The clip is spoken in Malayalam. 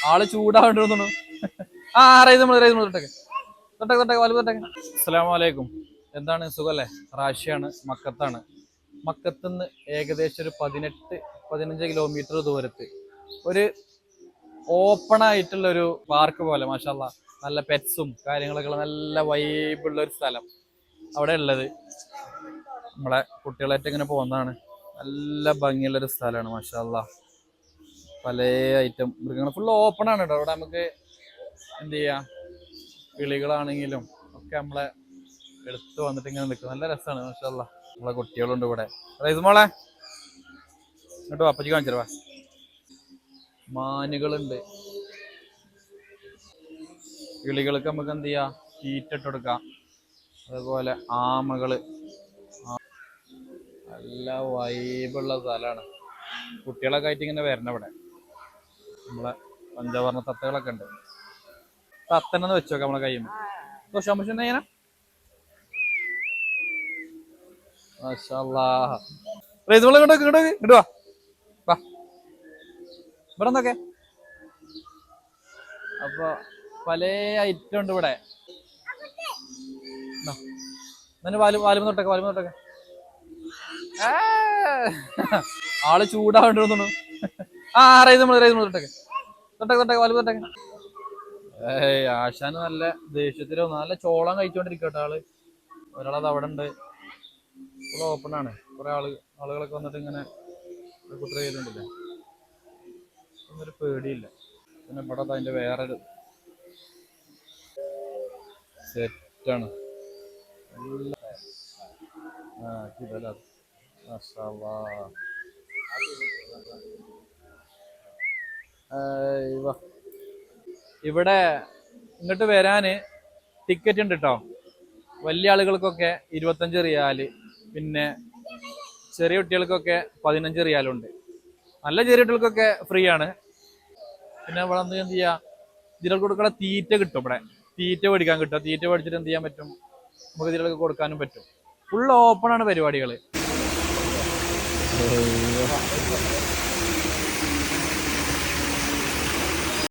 ആള് ചൂടാവേണ്ടി തോന്നുന്നു. ആ റൈസ് തൊട്ടൊക്കെ തൊട്ടൊക്കെ തൊട്ടൊക്കെ വലു തൊട്ടൊക്കെ. അസ്സലാമലൈക്കും. എന്താണ് സുഖല്ലേ? റാഷിയാണ്, മക്കത്താണ്. മക്കത്തുനിന്ന് ഏകദേശം ഒരു 15 കിലോമീറ്റർ ദൂരത്ത് ഒരു ഓപ്പൺ ആയിട്ടുള്ള ഒരു പാർക്ക് പോലെ, മാഷാല്ലാ, നല്ല പെറ്റ്സും കാര്യങ്ങളൊക്കെ നല്ല വൈബുള്ള ഒരു സ്ഥലം അവിടെ ഉള്ളത്. നമ്മളെ കുട്ടികളായിട്ട് ഇങ്ങനെ പോകുന്നതാണ്. നല്ല ഭംഗിയുള്ളൊരു സ്ഥലമാണ്, മാഷാല്ലാ. പല ഐറ്റം മൃഗങ്ങൾ ഫുള്ള് ഓപ്പൺ ആണ് കേട്ടോ. അവിടെ നമുക്ക് എന്ത് ചെയ്യാം, കിളികളാണെങ്കിലും ഒക്കെ നമ്മളെ എടുത്ത് വന്നിട്ട് ഇങ്ങനെ നിൽക്കും. നല്ല രസമാണ്, മാഷാല്ലാ. നമ്മളെ കുട്ടികളുണ്ട് ഇവിടെ. റൈസ് മോളെ ഇങ്ങോട്ട് അപ്പച്ചി കാണിച്ചോ. മാനുകളുണ്ട്. കിളികൾക്ക് നമുക്ക് എന്ത് ചെയ്യാം, തീറ്റിട്ട് കൊടുക്കാം. അതുപോലെ ആമകള്, നല്ല വൈബുള്ള സ്ഥലമാണ്. കുട്ടികളൊക്കെ ആയിട്ട് ഇങ്ങനെ വരണം ഇവിടെ. നമ്മളെ പഞ്ചവർണ്ണ തത്തകളൊക്കെ ഉണ്ട്. തത്തനെന്ന് വെച്ചോക്കെ നമ്മളെ കയ്യിൽ ദോഷാംശം. ഇടുവാ ഇവിടെ എന്തൊക്കെ അപ്പൊ പല ഐറ്റം ഉണ്ട് ഇവിടെ. വാലുമ തൊട്ടൊക്കെ ആള് ചൂടാവേണ്ടി തോന്നുന്നു. ആ റൈസ് തൊട്ടൊക്കെ തൊട്ടൊക്കെ വാലുമ തൊട്ടൊക്കെ. ആശാന് നല്ല ദേഷ്യത്തിലോ നല്ല ചോളം കഴിച്ചോണ്ടിരിക്കട്ടെ ആള്. ഒരാളത് അവിടെ ഉണ്ട്. ഫുൾ ഓപ്പൺ ആണ്. കുറെ ആളുകളൊക്കെ വന്നിട്ട് ഇങ്ങനെ കുട്ടർ ചെയ്തിട്ടുണ്ടല്ലേ. ഒന്നൊരു പേടിയില്ല. പിന്നെ ഇവിടെ അതിന്റെ വേറൊരു സെറ്റാണ്. ഇവിടെ ഇങ്ങോട്ട് വരാന് ടിക്കറ്റ് ഉണ്ട് കേട്ടോ. വലിയ ആളുകൾക്കൊക്കെ 25 റിയാല്, പിന്നെ ചെറിയ കുട്ടികൾക്കൊക്കെ 15 റിയാലുണ്ട്. നല്ല ചെറിയ കുട്ടികൾക്കൊക്കെ ഫ്രീ ആണ്. പിന്നെ ഇവിടെ എന്ത് ചെയ്യാ, ഇതിലൊക്കെ കൊടുക്കുന്ന തീറ്റ കിട്ടും. ഇവിടെ തീറ്റ മേടിക്കാൻ കിട്ടും. തീറ്റ മേടിച്ചിട്ട് എന്ത് ചെയ്യാൻ പറ്റും, നമുക്ക് ഇതിലൊക്കെ കൊടുക്കാനും പറ്റും. ഫുൾ ഓപ്പൺ ആണ് പരിപാടികൾ.